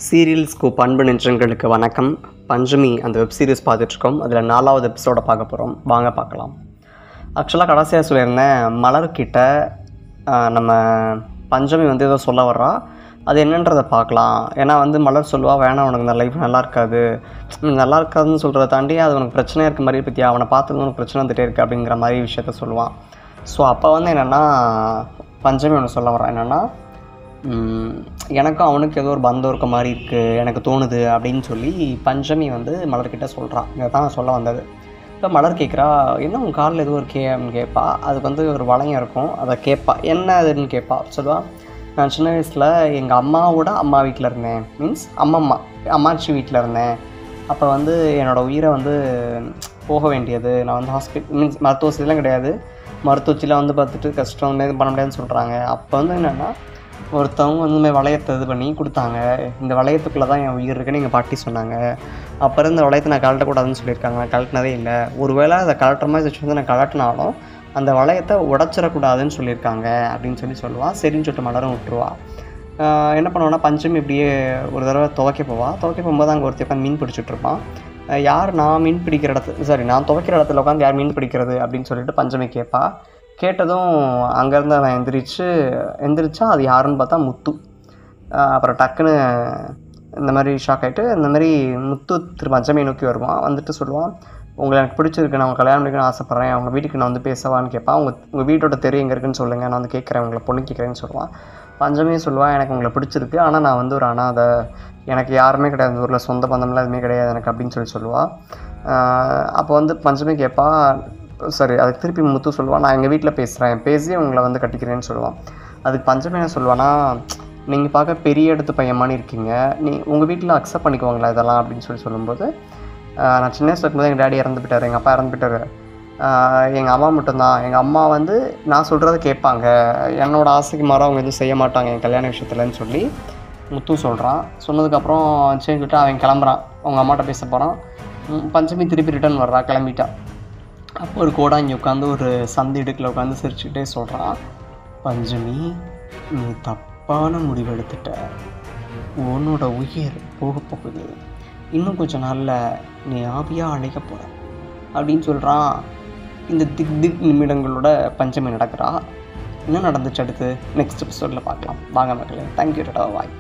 Serial scoop அன்பு நெஞ்சங்களுக்கு வணக்கம். பஞ்சமி அந்த வெப் சீரிஸ் பார்த்துட்ருக்கோம். அதில் 4வது எபிசோடை பார்க்க போகிறோம். வாங்க பார்க்கலாம். ஆக்சுவலாக கடைசியாக சொல்லியிருந்தேன், மலர்கிட்ட நம்ம பஞ்சமி வந்து ஏதோ சொல்ல வர்றா, அது என்னன்றதை பார்க்கலாம். ஏன்னா மலர் சொல்லுவா, வேணாம் உனக்கு இந்த லைஃப் நல்லா இருக்காதுன்னு சொல்கிறத தாண்டி அது உனக்கு பிரச்சனையாக இருக்க மாதிரி பற்றியா, அவனை பார்த்துக்கு உனக்கு பிரச்சனை வந்துகிட்டே இருக்குது அப்படிங்கிற மாதிரி விஷயத்த சொல்லுவான். ஸோ அப்போ என்னென்னா பஞ்சமி ஒன்று சொல்ல வர்றான், என்னென்னா எனக்கும் அவனுக்கு ஏதோ ஒரு பந்தம் இருக்க மாதிரி இருக்குது எனக்கு தோணுது அப்படின்னு சொல்லி பஞ்சமி மலர்கிட்ட சொல்கிறான். இதை தான் சொல்ல வந்தது. இப்போ மலர் கேட்குறா, என்ன உன் காலில் எதுவும் இருக்கே அப்படின்னு கேட்பா. அதுக்கு ஒரு வளையம் இருக்கும், அதை கேட்பா. என்ன அதுன்னு கேட்பா. சொல்லுவாள், நான் சின்ன வயசில் எங்கள் அம்மாவோட அம்மா வீட்டில் இருந்தேன், மீன்ஸ் அம்மாச்சி வீட்டில் இருந்தேன். அப்போ என்னோடய உயிரை போக வேண்டியது, நான் ஹாஸ்பிட்டல் மீன்ஸ் மருத்துவ வசதியெலாம் கிடையாது, மருத்துவச்சியில் பார்த்துட்டு கஷ்டம் இது பண்ண முடியாதுன்னு சொல்கிறாங்க. அப்போ என்னென்னா ஒருத்தவங்க இந்த வளையத்தை இது பண்ணி கொடுத்தாங்க, இந்த வளையத்துக்குள்ளே தான் என் உயிர் இருக்குன்னு எங்கள் பாட்டி சொன்னாங்க. அப்புறம் இந்த வளையத்தை நான் கழட்டக்கூடாதுன்னு சொல்லியிருக்காங்க. நான் கழட்டினதே இல்லை. ஒருவேளை அதை கழட்டுற மாதிரி சுச்சுவேஷன் நான் கழட்டினாலும் அந்த வளையத்தை உடச்சிடக்கூடாதுன்னு சொல்லியிருக்காங்க அப்படின்னு சொல்லுவாள். சரின்னு சொல்லிட்டு மலரும் விட்டுருவா. என்ன பண்ணுவான்னா, பஞ்சமி இப்படியே ஒரு தடவை துவைக்க போகும்போது அங்கே ஒருத்தர் உட்காந்து மீன் பிடிச்சிட்ருப்பான். யார் நான் மீன் பிடிக்கிற நான் துவைக்கிற இடத்துல உட்காந்து யார் மீன் பிடிக்கிறது அப்படின்னு சொல்லிட்டு பஞ்சமி கேட்பா. கேட்டதும் அங்கேருந்து அவன் எந்திரிச்சா அது யாருன்னு பார்த்தா முத்து. அப்புறம் டக்குன்னு இந்த மாதிரி ஷாக் ஆகிட்டு இந்த மாதிரி முத்து திரு பஞ்சமியை நோக்கி வருவான். சொல்லுவான், உங்களை எனக்கு பிடிச்சிருக்கு, நான் உங்கள் கல்யாணம் பண்ணிக்கணும்னு ஆசைப்பட்றேன், அவங்க வீட்டுக்கு நான் பேசவான்னு கேட்பான். உங்கள் வீட்டோட தெரு எங்கே இருக்குன்னு சொல்லுங்கள், நான் கேட்குறேன், உங்களை பொண்ணு கேட்குறேன்னு சொல்லுவான். பஞ்சமியும் சொல்லுவான், எனக்கு உங்களை பிடிச்சிருக்கு, ஆனால் நான் ஒரு அனாதை, எனக்கு யாருமே கிடையாது, இந்த ஊரில் சொந்த பந்தம்லாம் எதுவுமே கிடையாது எனக்கு அப்படின்னு சொல்லுவாள். அப்போ பஞ்சமி கேட்பா, சரி அதுக்கு திருப்பி முத்து சொல்லுவான், நான் எங்கள் வீட்டில் பேசி உங்களை கட்டிக்கிறேன்னு சொல்லுவான். அதுக்கு பஞ்சமி என்ன சொல்லுவான்னா, நீங்கள் பார்க்க பெரிய இடத்து பையன் இருக்கீங்க, உங்கள் வீட்டில் அக்செப்ட் பண்ணிக்குவாங்களா இதெல்லாம் அப்படின்னு சொல்லும்போது, நான் சின்ன வயசுல இருக்கும்போது எங்கள் டேடி இறந்து போயிட்டார், எங்கள் அப்பா இறந்து போயிட்டார், எங்கள் அம்மா மட்டும்தான், எங்கள் அம்மா நான் சொல்கிறத கேட்பாங்க, என்னோடய ஆசைக்கு மாற அவங்க எதுவும் செய்ய மாட்டாங்க என் கல்யாண விஷயத்துலன்னு சொல்லி முத்து சொல்கிறான். சொன்னதுக்கப்புறம் சரி சொல்லிட்டு அவன் கிளம்புறான், அவங்க அம்மாட்ட பேச போகிறான். பஞ்சமி திருப்பி ரிட்டர்ன் வர்றா, கிளம்பிட்டா. அப்போ ஒரு கோடாங்கி உட்காந்து ஒரு சந்தி இடுக்கில் உட்காந்து சிரிச்சுக்கிட்டே சொல்கிறான், பஞ்சமி நீ தப்பான முடிவு எடுத்துட்ட, உன்னோட உயிர் போக போகுது, இன்னும் கொஞ்சம் நாளில் நீ ஆவியாக அழைக்க போகிற அப்படின்னு சொல்கிறான். இந்த திக் நிமிடங்களோட பஞ்சமி நடக்கிறா. என்ன நடந்துச்சு அடுத்து நெக்ஸ்ட் எபிசோடில் பார்க்கலாம். வாங்க மக்களே. தேங்க்யூ. பாய்.